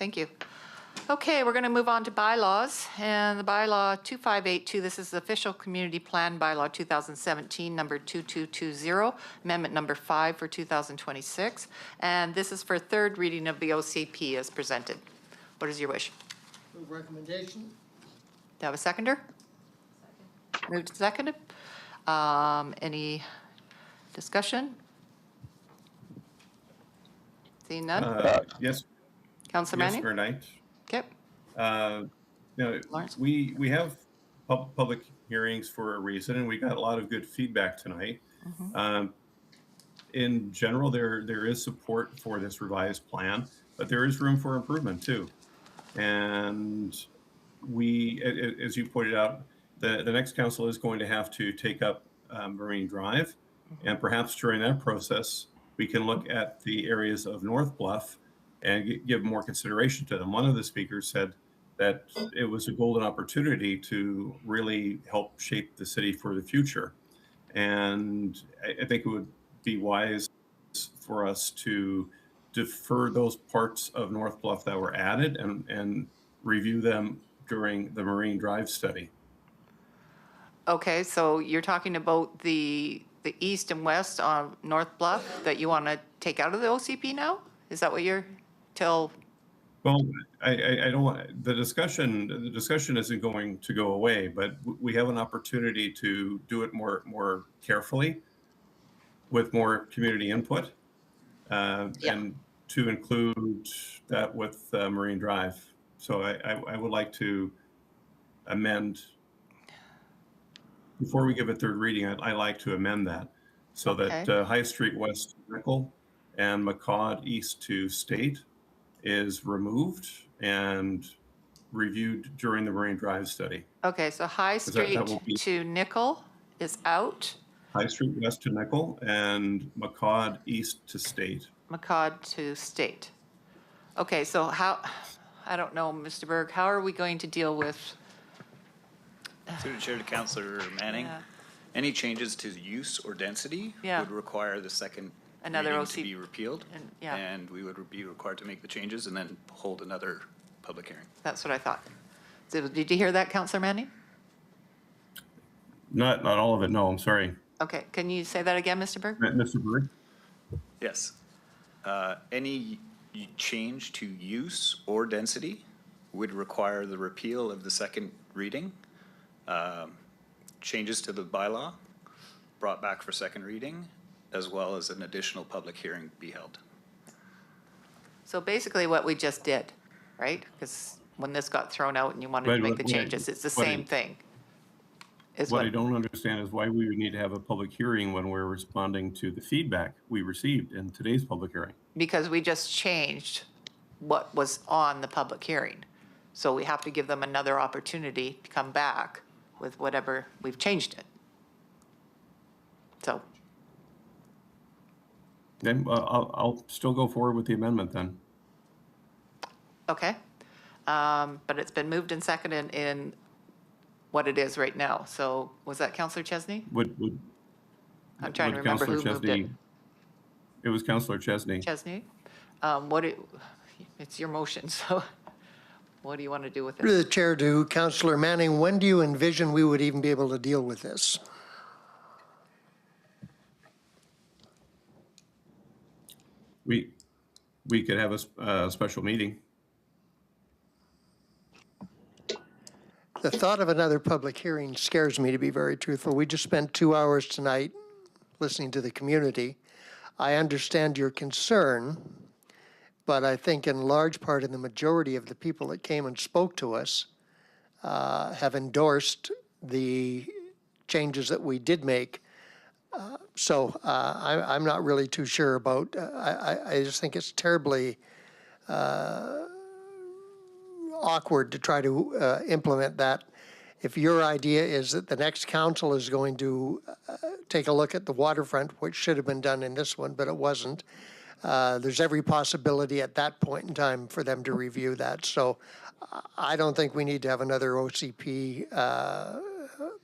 thank you. Okay, we're going to move on to bylaws, and the bylaw 2582, this is the official community plan bylaw 2017, number 2220, amendment number 5 for 2026, and this is for third reading of the OCP as presented. What is your wish? Move recommendation. Do you have a seconder? Second. Moved and seconded. Any discussion? Seeing none? Yes. Councilor Manning? Yes, Mayor Knight. Okay. Lawrence? We have public hearings for a reason, and we got a lot of good feedback tonight. In general, there is support for this revised plan, but there is room for improvement too. And we, as you pointed out, the next council is going to have to take up Marine Drive, and perhaps during that process, we can look at the areas of North Bluff and give more consideration to them. One of the speakers said that it was a golden opportunity to really help shape the city for the future. And I think it would be wise for us to defer those parts of North Bluff that were added and review them during the Marine Drive study. Okay, so you're talking about the east and west on North Bluff that you want to take out of the OCP now? Is that what you're till? Well, I don't want the discussion isn't going to go away, but we have an opportunity to do it more carefully with more community input, and to include that with Marine Drive. So I would like to amend, before we give a third reading, I like to amend that so that High Street West to Nickel and McCod East to State is removed and reviewed during the Marine Drive study. Okay, so High Street to Nickel is out. High Street West to Nickel and McCod East to State. McCod to State. Okay, so how, I don't know, Mr. Berg, how are we going to deal with? Through the chair to Councillor Manning, any changes to use or density would require the second another reading OC to be repealed, and we would be required to make the changes and then hold another public hearing. That's what I thought. So, did you hear that, Councillor Manning? Not all of it, no, I'm sorry. Okay, can you say that again, Mr. Berg? Mr. Berg? Yes. Any change to use or density would require the repeal of the second reading. Changes to the bylaw brought back for second reading, as well as an additional public hearing be held. So basically what we just did, right? Because when this got thrown out and you wanted to make the changes, it's the same thing. What I don't understand is why we would need to have a public hearing when we're responding to the feedback we received in today's public hearing. Because we just changed what was on the public hearing. So we have to give them another opportunity to come back with whatever we've changed it. So. Then I'll still go forward with the amendment then. Okay. But it's been moved and seconded in what it is right now. So was that Councillor Chesney? I'm trying to remember who moved it. It was Councillor Chesney. Chesney. It's your motion, so what do you want to do with it? Through the chair to Councillor Manning, when do you envision we would even be able to deal with this? We could have a special meeting. The thought of another public hearing scares me, to be very truthful. We just spent 2 hours tonight listening to the community. I understand your concern, but I think in large part, in the majority of the people that came and spoke to us have endorsed the changes that we did make. So I'm not really too sure about, I just think it's terribly awkward to try to implement that. If your idea is that the next council is going to take a look at the waterfront, which should have been done in this one, but it wasn't, there's every possibility at that point in time for them to review that. So I don't think we need to have another OCP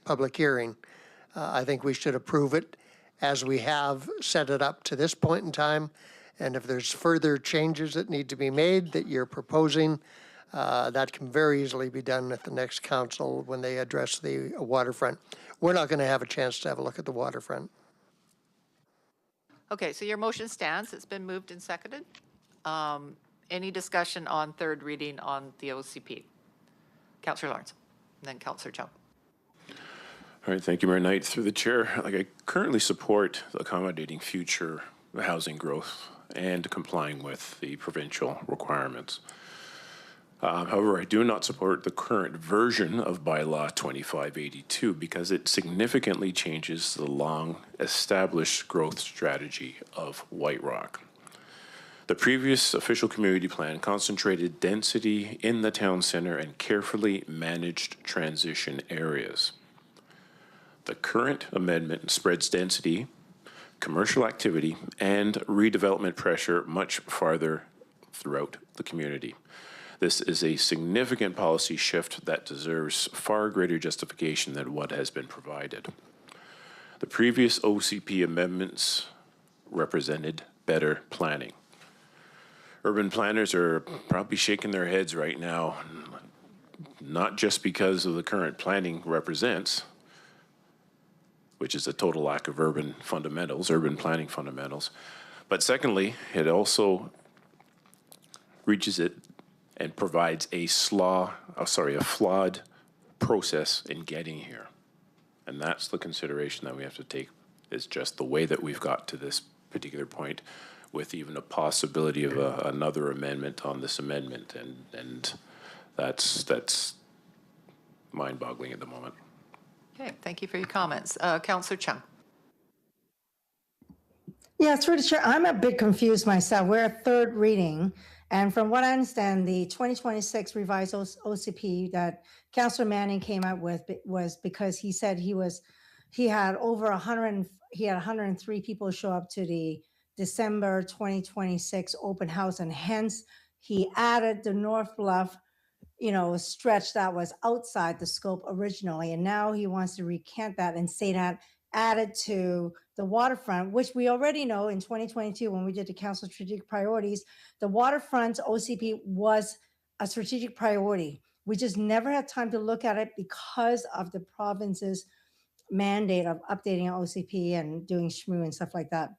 public hearing. I think we should approve it as we have set it up to this point in time. And if there's further changes that need to be made that you're proposing, that can very easily be done at the next council when they address the waterfront. We're not going to have a chance to have a look at the waterfront. Okay, so your motion stands. It's been moved and seconded. Any discussion on third reading on the OCP? Councillor Lawrence, and then Councillor Chung. All right, thank you, Mayor Knight. Through the chair, I currently support accommodating future housing growth and complying with the provincial requirements. However, I do not support the current version of Bylaw 2582 because it significantly changes the long-established growth strategy of White Rock. The previous official community plan concentrated density in the town center and carefully managed transition areas. The current amendment spreads density, commercial activity, and redevelopment pressure much farther throughout the community. This is a significant policy shift that deserves far greater justification than what has been provided. The previous OCP amendments represented better planning. Urban planners are probably shaking their heads right now, not just because of the current planning represents, which is a total lack of urban planning fundamentals. But secondly, it also reaches it and provides a flawed process in getting here. And that's the consideration that we have to take, is just the way that we've got to this particular point with even a possibility of another amendment on this amendment. And that's mind-boggling at the moment. Okay, thank you for your comments. Councillor Chung. Yeah, through the chair, I'm a bit confused myself. We're at third reading. And from what I understand, the 2026 revised OCP that Councillor Manning came up with was because he said he had 103 people show up to the December 2026 open house, and hence he added the North Bluff, stretch that was outside the scope originally. And now he wants to recant that and say that added to the waterfront, which we already know in 2022 when we did the council strategic priorities, the waterfront OCP was a strategic priority. We just never had time to look at it because of the province's mandate of updating OCP and doing SHMU and stuff like that.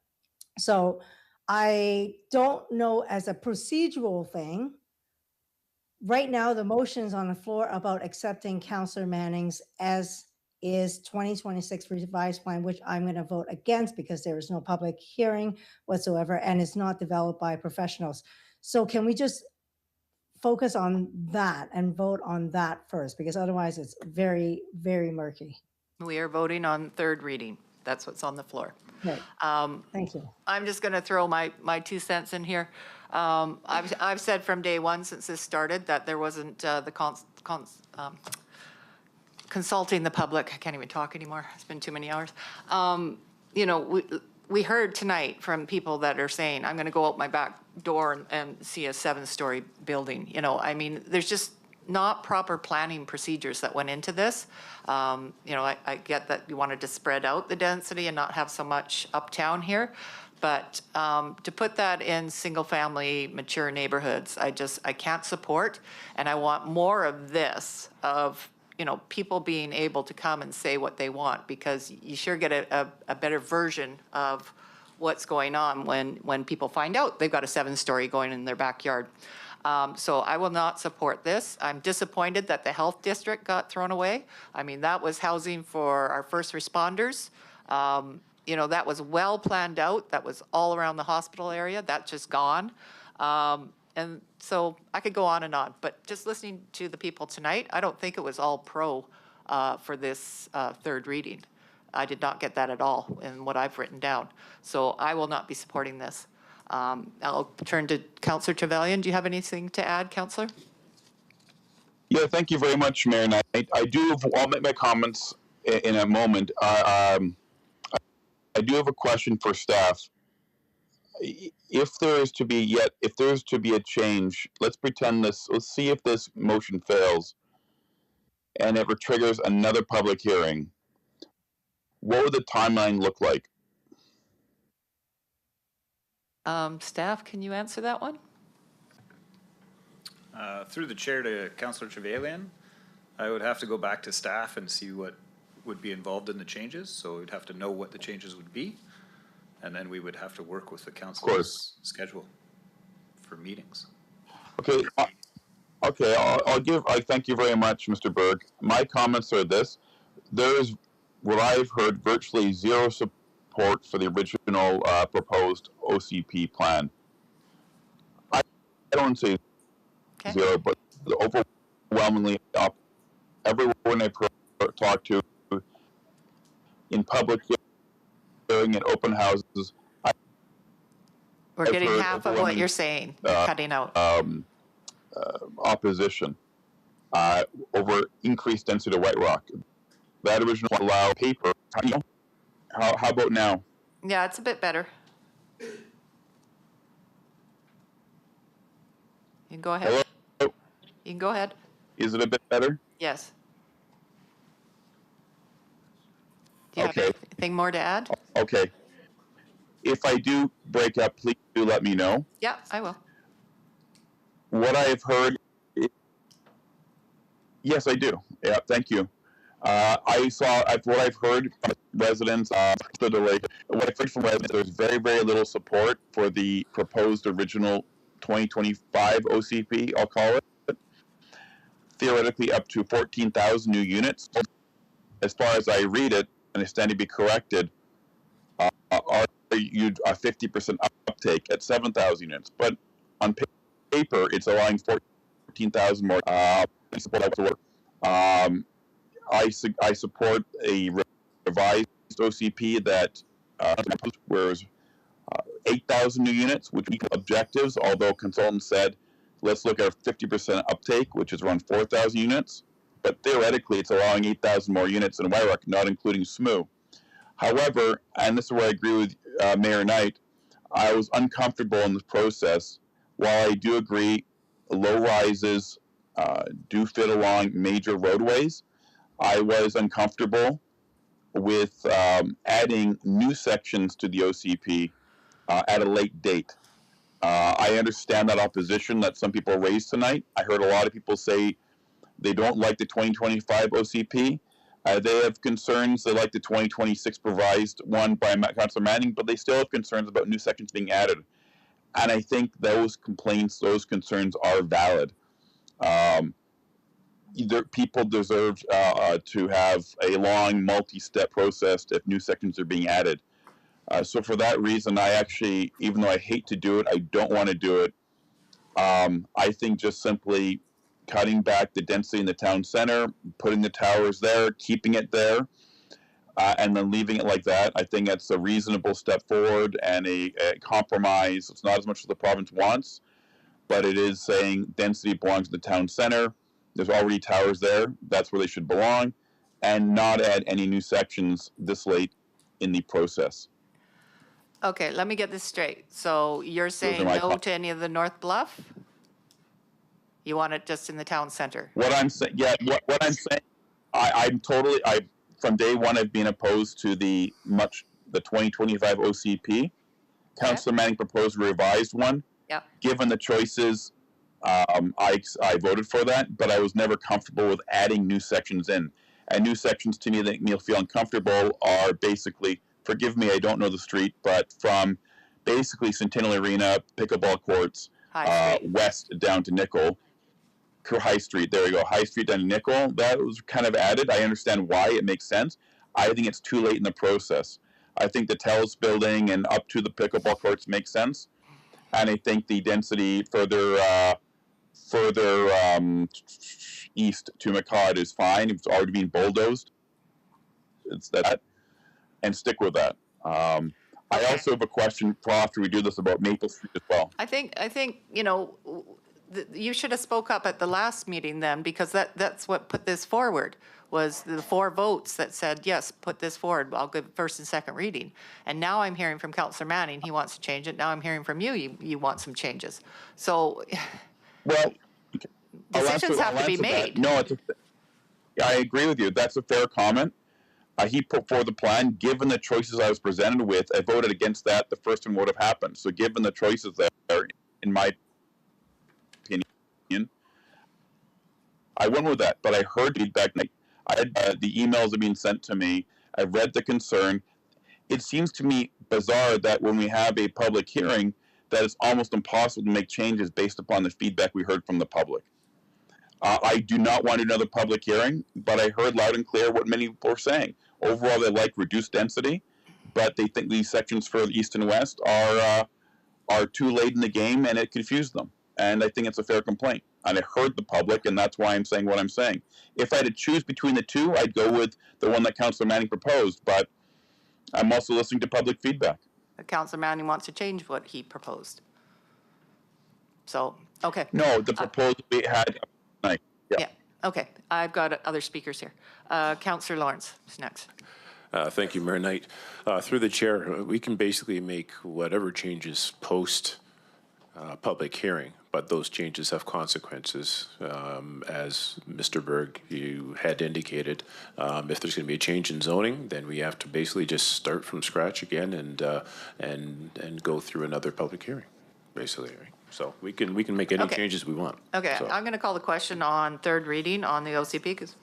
So I don't know, as a procedural thing, right now the motion is on the floor about accepting Councillor Manning's as is 2026 revised plan, which I'm going to vote against because there is no public hearing whatsoever and it's not developed by professionals. So can we just focus on that and vote on that first? Because otherwise it's very, very murky. We are voting on third reading. That's what's on the floor. Right. Thank you. I'm just going to throw my 2 cents in here. I've said from day one since this started that there wasn't consulting the public. I can't even talk anymore. It's been too many hours. We heard tonight from people that are saying, I'm going to go out my back door and see a 7-story building. There's just not proper planning procedures that went into this. I get that you wanted to spread out the density and not have so much uptown here. But to put that in single-family, mature neighborhoods, I can't support. And I want more of this, of people being able to come and say what they want, because you sure get a better version of what's going on when people find out they've got a 7-story going in their backyard. So I will not support this. I'm disappointed that the health district got thrown away. That was housing for our first responders. That was well planned out. That was all around the hospital area. That's just gone. And so I could go on and on, but just listening to the people tonight, I don't think it was all pro for this third reading. I did not get that at all in what I've written down. So I will not be supporting this. I'll turn to Councillor Trevelyan. Do you have anything to add, Councillor? Yeah, thank you very much, Mayor Knight. I'll make my comments in a moment. I do have a question for staff. If there is to be a change, let's see if this motion fails and it triggers another public hearing. What would the timeline look like? Staff, can you answer that one? Through the chair to Councillor Trevelyan, I would have to go back to staff and see what would be involved in the changes. So we'd have to know what the changes would be. And then we would have to work with the council's schedule for meetings. Okay. Okay. I thank you very much, Mr. Berg. My comments are this. There is, what I've heard, virtually zero support for the original proposed OCP plan. I don't say zero, but overwhelmingly up. Everyone I talk to in public hearing and open houses. We're I've getting heard half of what you're saying. You're cutting out. Opposition over increased density of White Rock. That original allow paper. How about now? Yeah, it's a bit better. You can go ahead. Hello? You can go ahead. Is it a bit better? Yes. Do you Okay. have anything more to add? Okay. If I do break up, please do let me know. Yeah, I will. What I have heard, yes, I do. Yeah, thank you. What I've heard from residents, what I've heard from residents, there's very, very little support for the proposed original 2025 OCP, I'll call it. Theoretically up to 14,000 new units. As far as I read it, and I stand to be corrected, are you a 50% uptake at 7,000 units? But on paper, it's allowing 14,000 more. I support a revised OCP that whereas 8,000 new units, which we objectives, although consultants said, let's look at a 50% uptake, which is around 4,000 units. But theoretically, it's allowing 8,000 more units in Wyrock, not including SMU. However, and this is where I agree with Mayor Knight, I was uncomfortable in this process. While I do agree low rises do fit along major roadways, I was uncomfortable with adding new sections to the OCP at a late date. I understand that opposition that some people raised tonight. I heard a lot of people say they don't like the 2025 OCP. They have concerns. They like the 2026 revised one by Councillor Manning, but they still have concerns about new sections being added. And I think those complaints, those concerns are valid. People deserve to have a long, multi-step process if new sections are being added. So for that reason, I actually, even though I hate to do it, I don't want to do it. I think just simply cutting back the density in the town center, putting the towers there, keeping it there, and then leaving it like that, I think that's a reasonable step forward and a compromise. It's not as much as the province wants, but it is saying density belongs to the town center. There's already towers there. That's where they should belong, and not add any new sections this late in the process. Okay, let me get this straight. So you're saying no to any of the North Bluff? You want it just in the town center? What I'm saying, yeah, what I'm saying, I'm totally, from day one, I've been opposed to the 2025 OCP. Councillor Manning proposed a revised one. Yeah. Given the choices, I voted for that, but I was never comfortable with adding new sections in. And new sections to me that make me feel uncomfortable are basically, forgive me, I don't know the street, but from basically Centennial Arena, pickleball courts, west down to Nickel, High Street, there we go, High Street down to Nickel, that was kind of added. I understand why, it makes sense. I think it's too late in the process. I think the Telus building and up to the pickleball courts makes sense. And I think the density further east to McCod is fine. It's already being bulldozed. It's that, and stick with that. I also have a question for after we do this about Maple Street as well. I think you know, you should have spoke up at the last meeting then, because that's what put this forward, was the 4 votes that said, yes, put this forward. I'll give first and second reading. And now I'm hearing from Councillor Manning, he wants to change it. Now I'm hearing from you want some changes. So well, decisions have to be made. No, I agree with you. That's a fair comment. he put forward the plan. Given the choices I was presented with, I voted against that. The first one would have happened. So given the choices there, in my opinion, I went with that. But I heard feedback. I had the emails have been sent to me. I've read the concern. It seems to me bizarre that when we have a public hearing, that it's almost impossible to make changes based upon the feedback we heard from the public. I do not want another public hearing, but I heard loud and clear what many people are saying. Overall, they like reduced density, but they think these sections for the east and west are too late in the game, and it confused them. And I think it's a fair complaint. And I heard the public, and that's why I'm saying what I'm saying. If I had to choose between the two, I'd go with the one that Councillor Manning proposed, but I'm also listening to public feedback. Councillor Manning wants to change what he proposed. So, okay. No, the proposal we had tonight. Yeah, okay. I've got other speakers here. Councillor Lawrence is next. Thank you, Mayor Knight. Through the chair, we can basically make whatever changes post public hearing, but those changes have consequences. As Mr. Berg, you had indicated, if there's going to be a change in zoning, then we have to basically just start from scratch again and go through another public hearing, basically. Right? So we can make any Okay. changes we want. Okay, So- I'm going to call the question on third reading on the OCP, 'cause,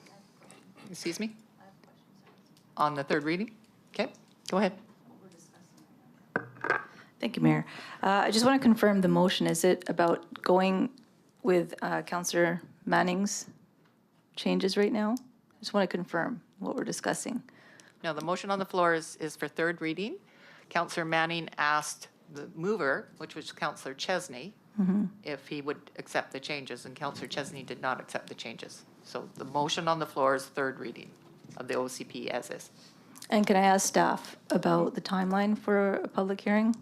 excuse me? On the third reading? Okay, go ahead. Thank you, Mayor. I just want to confirm the motion. Is it about going with Councillor Manning's changes right now? I just want to confirm what we're discussing. No, the motion on the floor is for third reading. Councillor Manning asked the mover, which was Councillor Chesney, if he would accept the changes, and Councillor Chesney did not accept the changes. So the motion on the floor is third reading of the OCP as is. And can I ask staff about the timeline for a public hearing?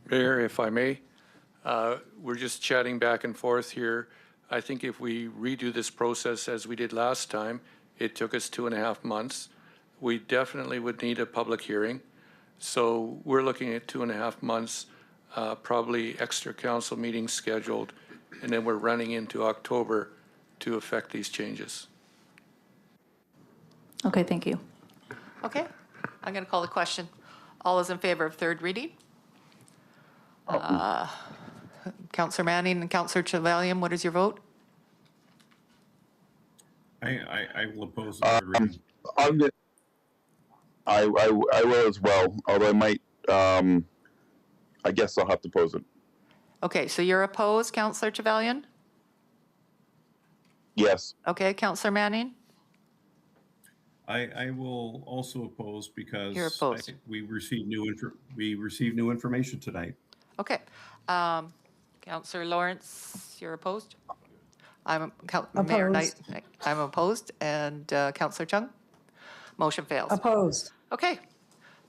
Mayor, if I may, we're just chatting back and forth here. I think if we redo this process as we did last time, it took us 2.5 months. We definitely would need a public hearing. So we're looking at 2.5 months, probably extra council meetings scheduled, and then we're running into October to affect these changes. Okay, thank you. Okay, I'm going to call the question. All those in favor of third reading? Councillor Manning and Councillor Trevelyan, what is your vote? I will oppose the third reading. I will as well, although I might, I guess I'll have to pose it. Okay, so you're opposed, Councillor Trevelyan? Yes. Okay, Councillor Manning? I will also oppose because You're opposed. we received new information tonight. Okay. Councillor Lawrence, you're opposed? Mayor Knight, I'm opposed, and Councillor Chung? Motion fails. Opposed. Okay.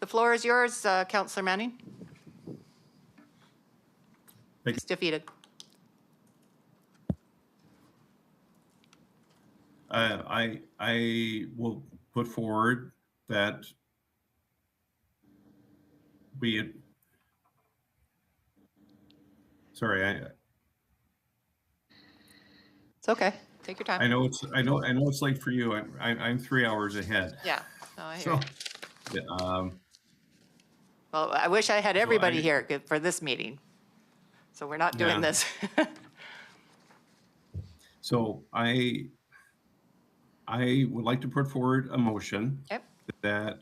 The floor is yours, Councillor Manning. Thank you. It's defeated. I will put forward that we. Sorry, It's okay. Take your time. I know it's late for you. I'm 3 hours ahead. Yeah. No, I hear So, you. Well, I wish I had everybody I- here for this meeting. So we're not doing Yeah. this. So I would like to put forward a motion Yep. that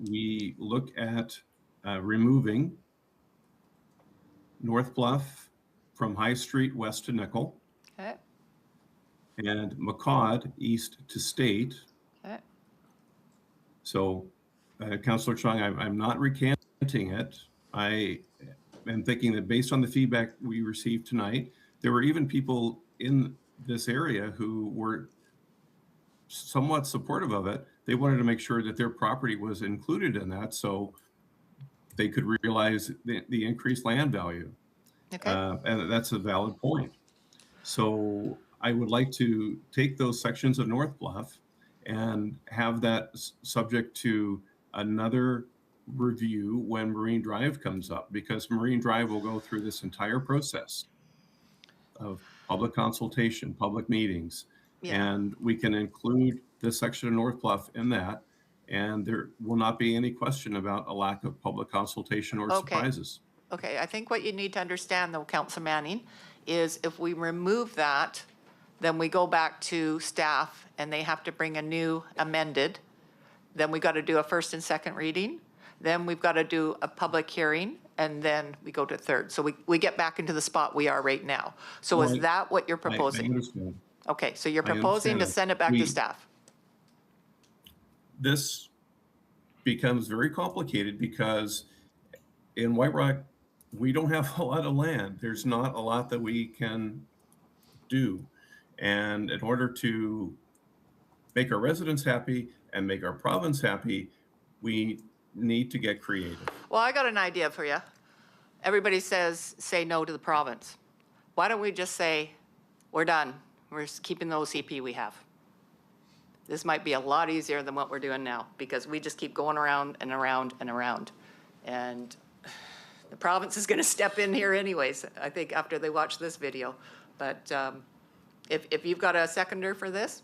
we look at removing North Bluff from High Street west to Nickel Okay. and McCod east to State. Okay. So, Councillor Chung, I'm not recanting it. I am thinking that based on the feedback we received tonight, there were even people in this area who were somewhat supportive of it. They wanted to make sure that their property was included in that so they could realize the increased land value. Okay. And that's a valid point. So I would like to take those sections of North Bluff and have that subject to another review when Marine Drive comes up, because Marine Drive will go through this entire process of public consultation, public meetings, Yeah. And we can include this section of North Bluff in that, and there will not be any question about a lack of public consultation or Okay. surprises. Okay, I think what you need to understand though, Councillor Manning, is if we remove that, then we go back to staff and they have to bring a new amended. Then we got to do a first and second reading. Then we've got to do a public hearing, and then we go to third. So we get back into the spot we are right now. So is Right. that what you're I proposing? understand. Okay, so you're I proposing to understand that. send it back to We- staff? This becomes very complicated because in White Rock, we don't have a lot of land. There's not a lot that we can do. And in order to make our residents happy and make our province happy, we need to get creative. Well, I got an idea for you. Everybody says, say no to the province. Why don't we just say, we're done. We're just keeping the OCP we have. This might be a lot easier than what we're doing now because we just keep going around and around and around. And the province is going to step in here anyways, I think, after they watch this video. But if you've got a seconder for this,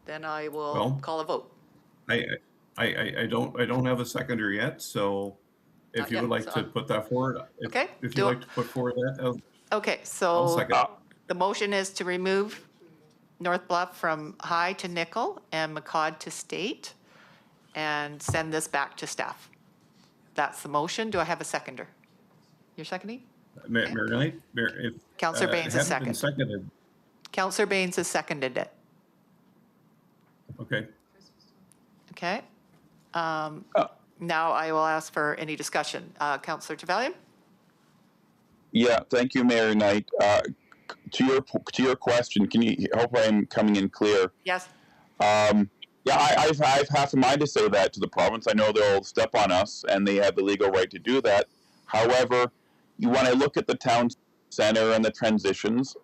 then I will Well- call a vote. I don't have a seconder yet, so Not if you yet, would like so- to put that forward. Okay, If do you'd it. like to put forward that, Okay, I'll so second. the motion is to remove North Bluff from High to Nickel and McCod to State and send this back to staff. That's the motion. Do I have a seconder? You're seconding? Mayor Knight, if. Councillor Baines is it hadn't been seconded. Councillor Baines has seconded it. Okay. Okay. Now I will ask for any discussion. Councillor Trevelyan? Yeah, thank you, Mayor Knight. To your question, can you hope I'm coming in clear? Yes. Yeah, I've half a mind to say that to the province. I know they'll step on us, and they have the legal right to do that. However, when I look at the town center and the transitions,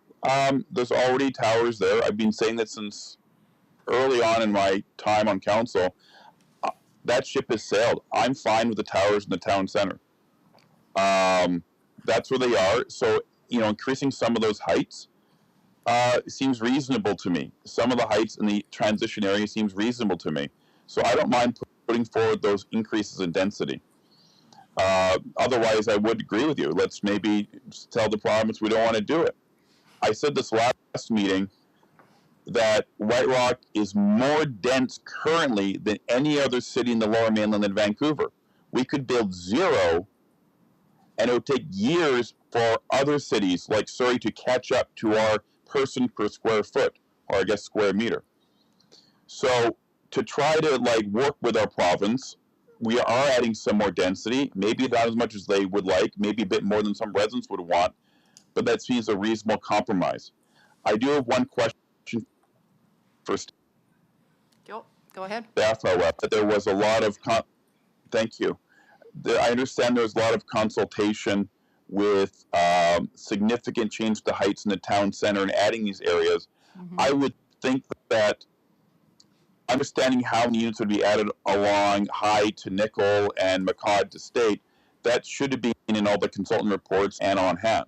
there's already towers there. I've been saying that since early on in my time on council. That ship has sailed. I'm fine with the towers in the town center. That's where they are. So, increasing some of those heights seems reasonable to me. Some of the heights in the transition area seems reasonable to me. So I don't mind putting forward those increases in density. Otherwise, I would agree with you. Let's maybe tell the province we don't want to do it. I said this last meeting that White Rock is more dense currently than any other city in the Lower Mainland than Vancouver. We could build zero, and it would take years for other cities like Surrey to catch up to our person per square foot, or I guess square meter. So to try to work with our province, we are adding some more density, maybe not as much as they would like, maybe a bit more than some residents would want, but that seems a reasonable compromise. I do have one question for Go ahead. staff, however. There was a lot of, thank you. I understand there was a lot of consultation with significant change to heights in the town center and adding these areas. I would think that understanding how many units would be added along High to Nickel and McCod to State, that should have been in all the consultant reports and on hand.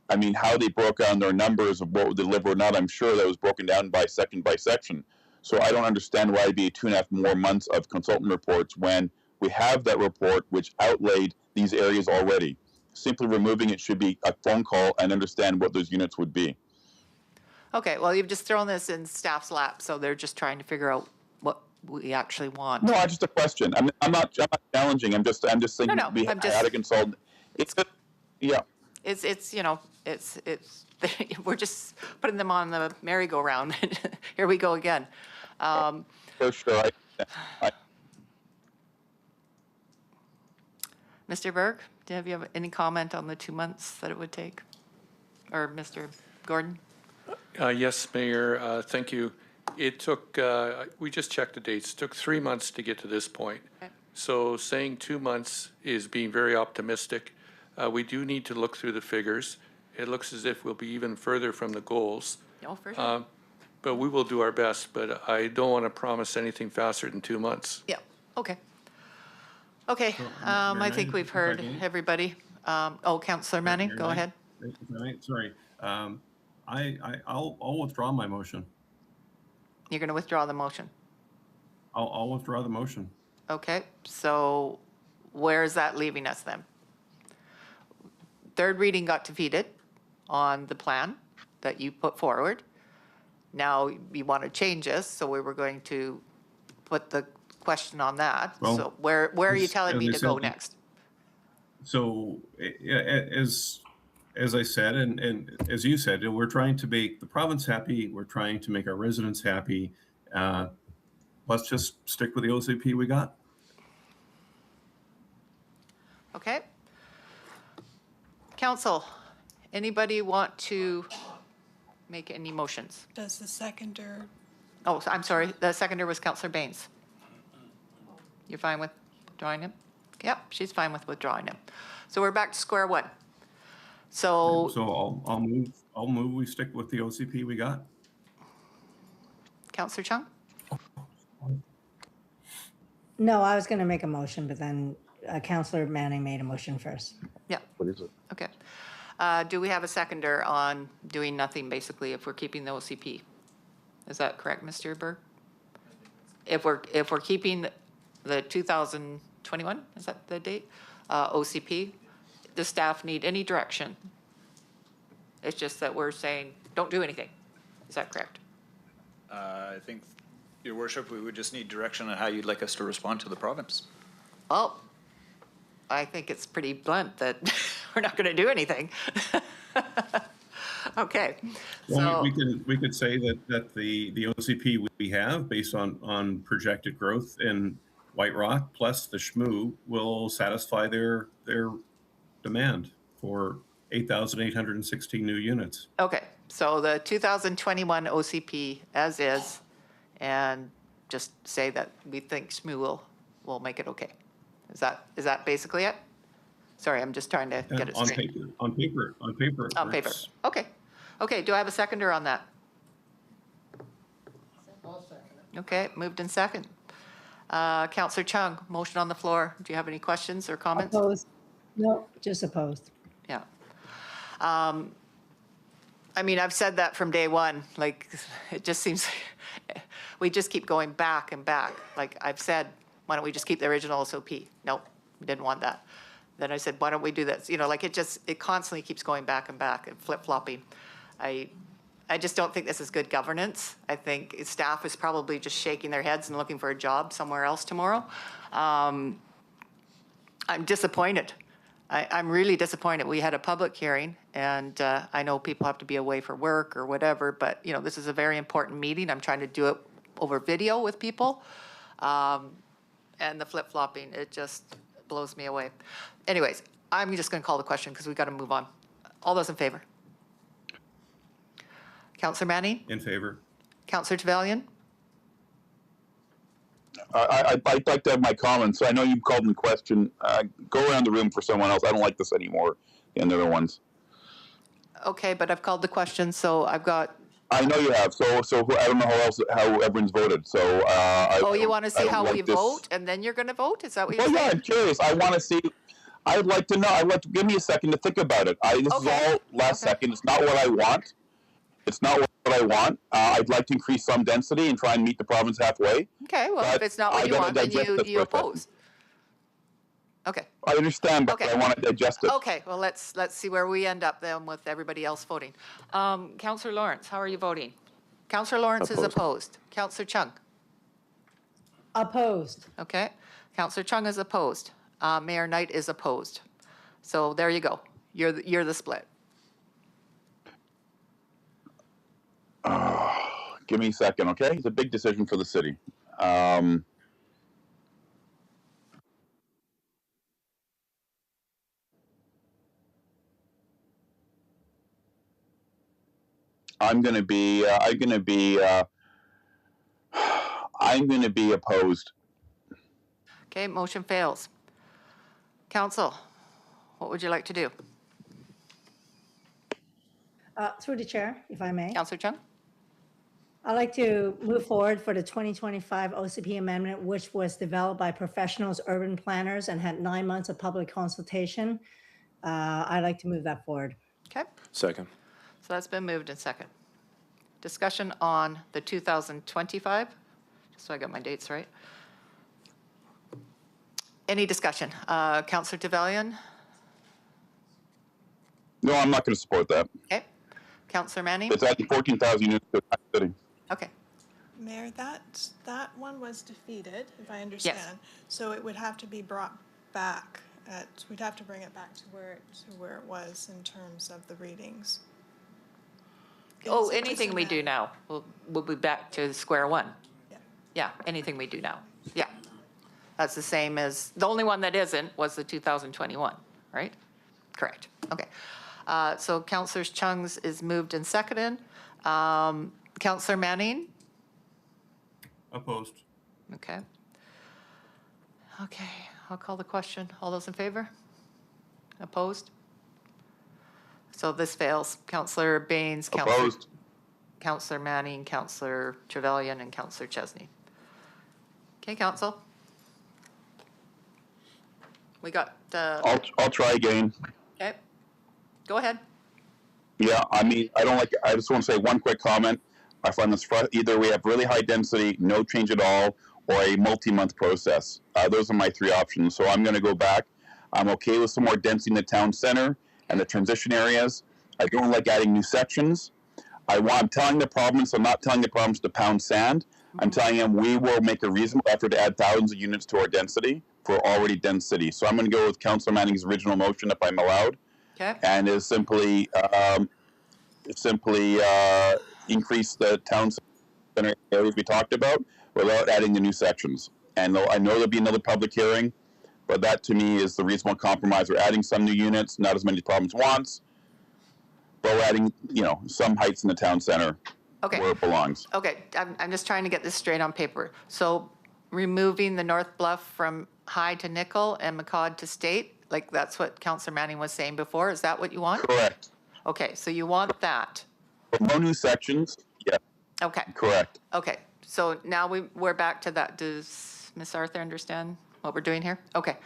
I mean, how they broke down their numbers of what would deliver or not, I'm sure that was broken down by section. So I don't understand why it'd be 2.5 more months of consultant reports when we have that report which outlaid these areas already. Simply removing it should be a phone call and understand what those units would be. Okay, well, you've just thrown this in staff's lap, so they're just trying to figure out what we actually want. No, just a question. I'm not challenging. I'm just saying No, we I'm had a consultant. Yeah. It's we're just putting them on the merry-go-round. Here we go again. For sure. Mr. Berg, do you have any comment on the 2 months that it would take? Or Mr. Gordon? Yes, Mayor, thank you. It took, we just checked the dates, it took 3 months to get to this point. Okay. So saying 2 months is being very optimistic. We do need to look through the figures. It looks as if we'll be even further from the goals. No, for sure. But we will do our best, but I don't want to promise anything faster than 2 months. Yeah, okay. Okay, I think we've heard everybody. Councillor Manning, go ahead. Sorry. I'll withdraw my motion. You're going to withdraw the motion. I'll withdraw the motion. Okay, so where is that leaving us then? Third reading got defeated on the plan that you put forward. Now you want to change this, so we were going to put the question on that. Well, So where are you telling as me I to go said, next? So as I said, and as you said, we're trying to make the province happy. We're trying to make our residents happy. Let's just stick with the OCP we got. Okay. Council, anybody want to make any motions? Does the seconder, Oh, I'm sorry, the seconder was Councillor Baines. You're fine with withdrawing him? Yep, she's fine with withdrawing him. So we're back to square one. So, So I'll move we stick with the OCP we got. Councillor Chung? No, I was going to make a motion, but then Councillor Manning made a motion first. Yeah, What is it? okay. Do we have a seconder on doing nothing, basically, if we're keeping the OCP? Is that correct, Mr. Berg? If we're keeping the 2021, is that the date? OCP, does staff need any direction? It's just that we're saying, don't do anything. Is that correct? I think, Your Worship, we would just need direction on how you'd like us to respond to the province. Well, I think it's pretty blunt that we're not going to do anything. Okay, Well, so, we could say that the OCP we have based on projected growth in White Rock plus the SHMU will satisfy their demand for 8,816 new units. okay, so the 2021 OCP as is, and just say that we think SMU will make it okay. Is that basically it? Sorry, I'm just trying to get it On straight. paper. On paper. On paper, it's- okay. Okay, do I have a seconder on that? Okay, moved in second. Councillor Chung, motion on the floor. Do you have any questions or comments? Opposed? No, just opposed. Yeah. I mean, I've said that from day one, like, it just seems, we just keep going back and back. Like I've said, why don't we just keep the original SOP? Nope, we didn't want that. Then I said, why don't we do this? You know, like it constantly keeps going back and back and flip-flopping. I just don't think this is good governance. I think staff is probably just shaking their heads and looking for a job somewhere else tomorrow. I'm disappointed. I'm really disappointed. We had a public hearing, and I know people have to be away for work or whatever, but, you know, this is a very important meeting. I'm trying to do it over video with people. And the flip-flopping, it just blows me away. Anyways, I'm just going to call the question because we've got to move on. All those in favor? Councillor Manning? In favor. Councillor Trevelyan? I'd like to have my comments. I know you called in question. Go around the room for someone else. I don't like this anymore than the other ones. Okay, but I've called the question, so I've got, I know you have. So I don't know how everyone's voted. So oh, you want to I see don't how like we this. vote, and then you're going to vote? Is that what you're Well, yeah, saying? I'm curious. I want to see. I'd like to know. I'd like to give me a second to think about it. This Okay. is all last Okay. second. It's not what I want. It's not what I want. I'd like to increase some density and try and meet the province halfway. Okay, well, if But it's not I what you gotta want, then digest this you for a second. oppose. Okay, I understand, but Okay. I want to digest it. okay, well, let's see where we end up then with everybody else voting. Councillor Lawrence, how are you voting? Councillor Lawrence is Opposed. opposed. Councillor Chung? Opposed. Okay, Councillor Chung is opposed. Mayor Knight is opposed. So there you go. You're the split. Give me a second, okay? It's a big decision for the city. I'm gonna be opposed. Okay, motion fails. Council, what would you like to do? Through the chair, if I may. Councillor Chung? I'd like to move forward for the 2025 OCP amendment, which was developed by professionals, urban planners, and had 9 months of public consultation. I'd like to move that forward. Okay, Second. So that's been moved and second. Discussion on the 2025, just so I got my dates right. Any discussion? Councillor Trevelyan? No, I'm not going to support that. Okay. Councillor Manning? It's adding 14,000 units to the city. Okay. Mayor, that one was defeated, if I understand. So it would have to be brought back we'd have to bring it back to where it was in terms of the readings. Oh, Is it anything we do now, we'll be back to square one. Yeah. Yeah, anything we do now. Yeah. That's the same as, the only one that isn't was the 2021, right? Correct. Okay. So Councillor Chung's is moved and seconded. Councillor Manning? Opposed. Okay. Okay, I'll call the question. All those in favor? Opposed? So this fails. Councillor Baines, Opposed. Councillor Manning, Councillor Trevelyan, and Councillor Chesney. Okay, Council. We got, I'll try again. okay, go ahead. Yeah, I mean, I just want to say one quick comment. I find this, either we have really high density, no change at all, or a multi-month process. Those are my three options. So I'm going to go back. I'm okay with some more density in the town center and the transition areas. I don't like adding new sections. I'm telling the province, I'm not telling the province to pound sand. I'm telling them we will make a reasonable effort to add thousands of units to our density for already dense city. So I'm going to go with Councillor Manning's original motion, if I'm allowed. Okay, And is simply increase the town center areas we talked about without adding the new sections. And I know there'll be another public hearing, but that to me is the reasonable compromise. We're adding some new units, not as many as the province wants, but we're adding, some heights in the town center okay. where it belongs. Okay, I'm just trying to get this straight on paper. So removing the North Bluff from High to Nickel and McCod to State, like that's what Councillor Manning was saying before, is that what you want? Correct. Okay, so you want that. No new sections. Yeah, Okay, correct. okay. So now we're back to that. Does Ms. Arthur understand what we're doing here? Okay.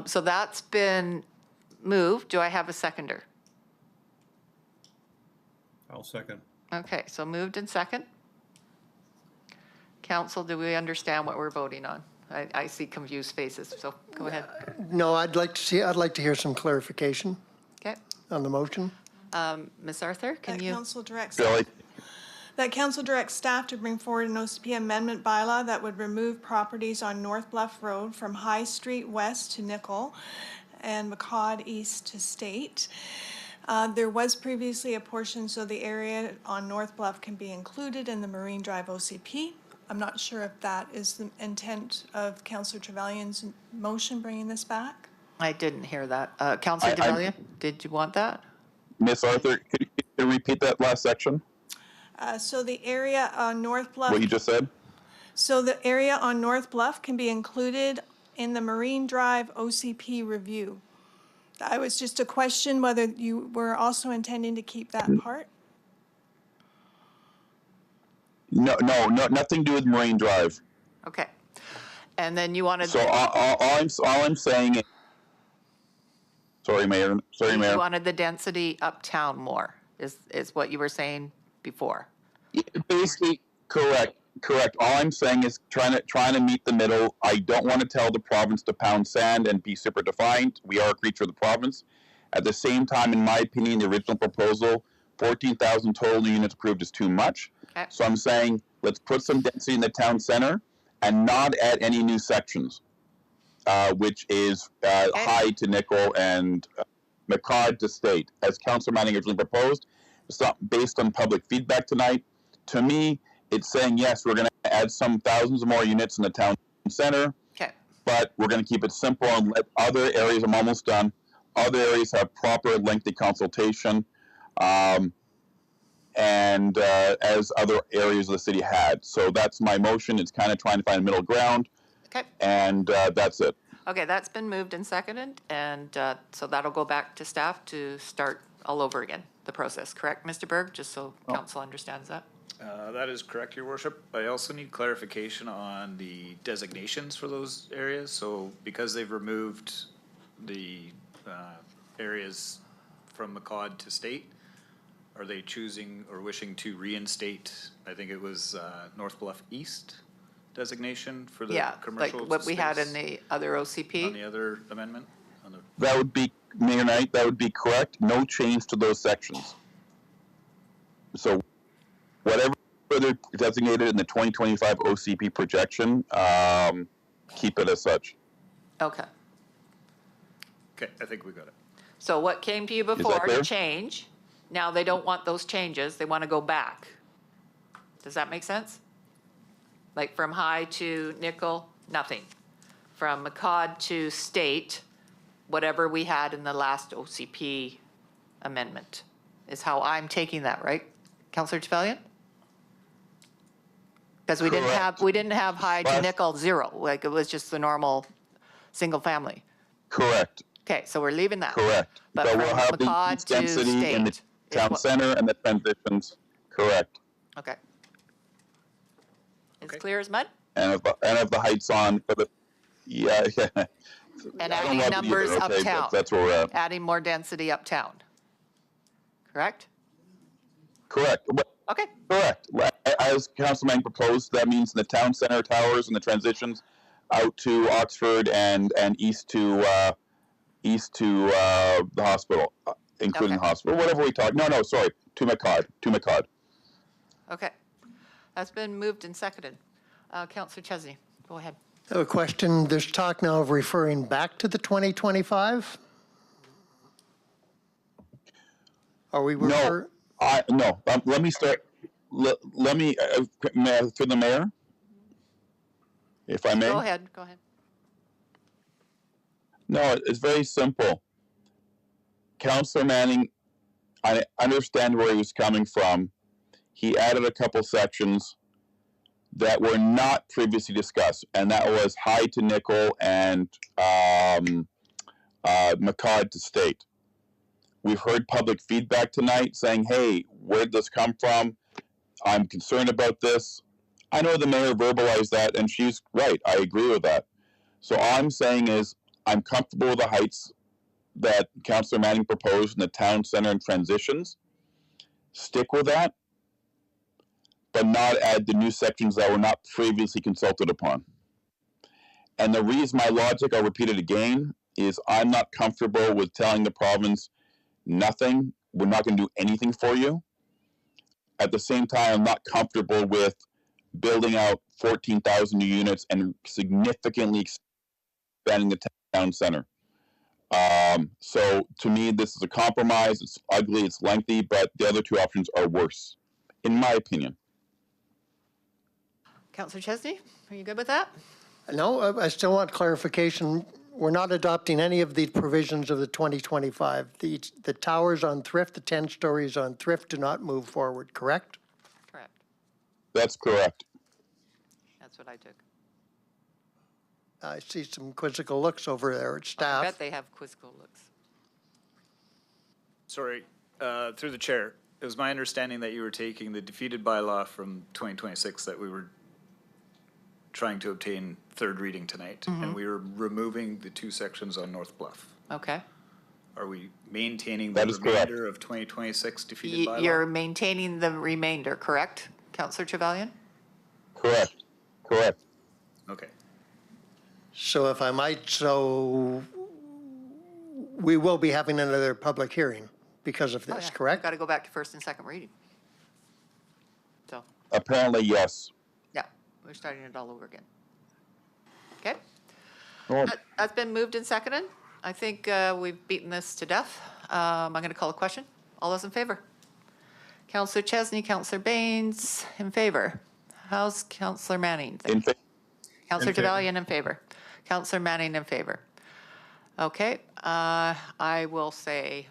So that's been moved. Do I have a seconder? I'll second. Okay, so moved and second. Council, do we understand what we're voting on? I see confused faces, so go ahead. No, I'd like to hear some clarification Okay. on the motion. Ms. Arthur, can That you? council directs staff to bring forward an OCP amendment bylaw that would remove properties on North Bluff Road from High Street West to Nickel and McCod East to State. There was previously a portion, so the area on North Bluff can be included in the Marine Drive OCP. I'm not sure if that is the intent of Councillor Trevelyan's motion bringing this back. I didn't hear that. Councillor Trevelyan, did you want that? Miss Arthur, could you repeat that last section? So the area on North Bluff. What you just said? So the area on North Bluff can be included in the Marine Drive OCP review. I was just a question whether you were also intending to keep that part? No, nothing to do with Marine Drive. Okay. And then you wanted. So all I'm saying is, sorry, Mayor. You wanted the density uptown more, is what you were saying before. Basically, correct. All I'm saying is trying to meet the middle. I don't want to tell the province to pound sand and be super defined. We are a creature of the province. At the same time, in my opinion, the original proposal, 14,000 total new units approved is too much. Okay. So I'm saying let's put some density in the town center and not add any new sections, which is High to Nickel and McCod to State, as Councillor Manning originally proposed. It's not based on public feedback tonight. To me, it's saying, yes, we're going to add some thousands of more units in the town center, Okay. but we're going to keep it simple and let other areas, I'm almost done, other areas have proper lengthy consultation, and as other areas of the city had. So that's my motion. It's kind of trying to find a middle ground, Okay. and that's it. Okay, that's been moved and seconded, and so that'll go back to staff to start all over again, the process, correct, Mr. Berg? Just so council understands that. That is correct, Your Worship. I also need clarification on the designations for those areas. So because they've removed the areas from McCod to State, are they choosing or wishing to reinstate, I think it was North Bluff East designation for the Yeah, like commercial what we had in space the other on OCP. the other amendment? On the, That would be, Mayor Knight, that would be correct. No change to those sections. So whatever they're designated in the 2025 OCP projection, keep it as such. Okay. okay, I think we got it. So what came to you before to clear? change, now they don't want those changes, they want to go back. Does that make sense? Like from high to nickel, nothing. From McCod to state, whatever we had in the last OCP amendment, is how I'm taking that, right? Counselor Trevelyan? Because we didn't have high to Last- nickel 0, like it was just the normal single family. Correct. Okay, so we're leaving that. Correct. But So we'll from have the McCod increased to density in the state is town what- center and the transitions. Correct. Okay. It's Okay. clear as mud? And of the heights on for the, yeah. And I don't adding love it numbers either, okay, but uptown. that's where we're at. Adding more density uptown. Correct? Correct. Okay, Correct. As Councilman proposed, that means in the town center towers and the transitions out to Oxford and east to the hospital, including Okay. the hospital. Whatever we talk. No, sorry. To McCod. okay. That's been moved and seconded. Counselor Chesney, go ahead. I have a question. There's talk now of referring back to the 2025? Are we No, no. Let me start. Let me through the mayor, if I may. Go ahead. No, it's very simple. Councillor Manning, I understand where he was coming from. He added a couple sections that were not previously discussed, and that was high to nickel and McCod to state. We've heard public feedback tonight saying, hey, where did this come from? I'm concerned about this. I know the mayor verbalized that, and she's right. I agree with that. So all I'm saying is I'm comfortable with the heights that Councillor Manning proposed in the town center and transitions. Stick with that, but not add the new sections that were not previously consulted upon. And the reason, my logic, I'll repeat it again, is I'm not comfortable with telling the province nothing. We're not going to do anything for you. At the same time, I'm not comfortable with building out 14,000 new units and significantly expanding the town center. So to me, this is a compromise. It's ugly, it's lengthy, but the other two options are worse, in my opinion. Counselor Chesney, are you good with that? No, I still want clarification. We're not adopting any of the provisions of the 2025. The towers on Thrift, the 10 stories on Thrift do not move forward, correct? Correct. That's correct. That's what I took. I see some quizzical looks over there at I staff. bet they have quizzical looks. Sorry, through the chair, it was my understanding that you were taking the defeated bylaw from 2026 that we were trying to obtain third reading tonight, and we were removing the two sections on North Bluff. Okay. Are we maintaining the That is correct. remainder of 2026 defeated bylaw? You're maintaining the remainder, correct, Counselor Trevelyan? Correct. Okay. So if I might, we will be having another public hearing because of this, correct? Got to go back to first and second reading. So, Apparently, yes. yeah, we're starting it all over again. Okay? Well, That's been moved and seconded. I think we've beaten this to death. I'm going to call a question. All those in favor? Counselor Chesney, Counselor Baines, in favor. How's Counselor Manning? in favor. Counselor In favor. Trevelyan in favor. Counselor Manning in favor. Okay, I will say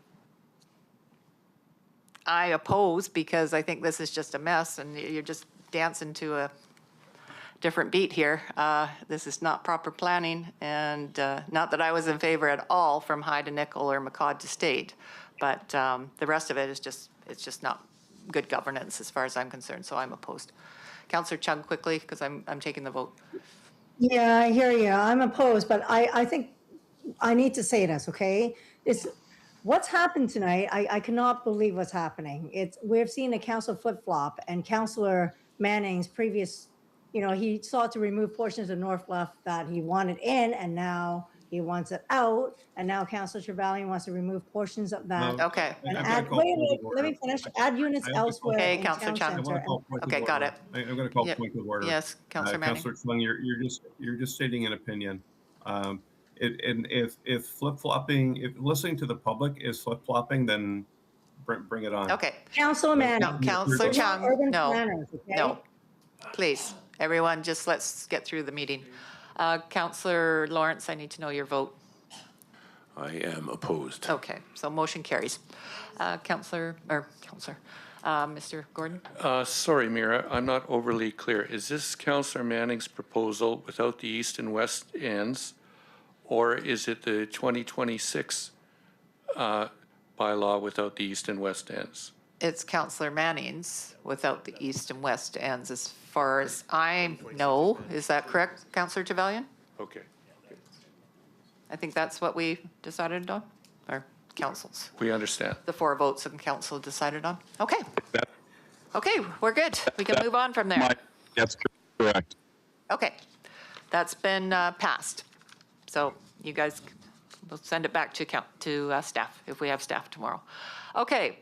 I oppose because I think this is just a mess and you're just dancing to a different beat here. This is not proper planning and not that I was in favor at all from high to nickel or McCod to state, but the rest of it is just, it's just not good governance as far as I'm concerned, so I'm opposed. Counselor Chung, quickly, because I'm taking the vote. Yeah, I hear you. I'm opposed, but I think I need to say this, okay? What's happened tonight? I cannot believe what's happening. We've seen a council flip-flop, and Councillor Manning's previous, he sought to remove portions of North Bluff that he wanted in, and now he wants it out. And now Councillor Trevelyan wants to remove portions of that. No, Okay. And I've got to add, call wait, point wait, of let order. me finish. Add units I have to call- elsewhere Okay, in Councillor town Chung. I center. want to call point of Okay, order. got it. I'm going to call Yep. point of order. Yes, Councillor Manning. Councillor Chung, you're just stating an opinion. And if flip-flopping, if listening to the public is flip-flopping, then bring it on. Okay. Councillor Manning. No, Councillor We're not Chung, urban no, planners, okay? no. Please, everyone, just let's get through the meeting. Councillor Lawrence, I need to know your vote. I am opposed. Okay, so motion carries. Mr. Gordon? Sorry, Mira, I'm not overly clear. Is this Councillor Manning's proposal without the east and west ends, or is it the 2026 bylaw without the east and west ends? It's Councillor Manning's without the east and west ends as far as I know. Is that correct, Councillor Trevelyan? Okay. I think that's what we decided on, or councils. We understand. The 4 votes of council decided on. Okay. Okay, we're good. We can move on from there. That's correct. Okay, that's been passed. So you guys, we'll send it back to staff if we have staff tomorrow. Okay,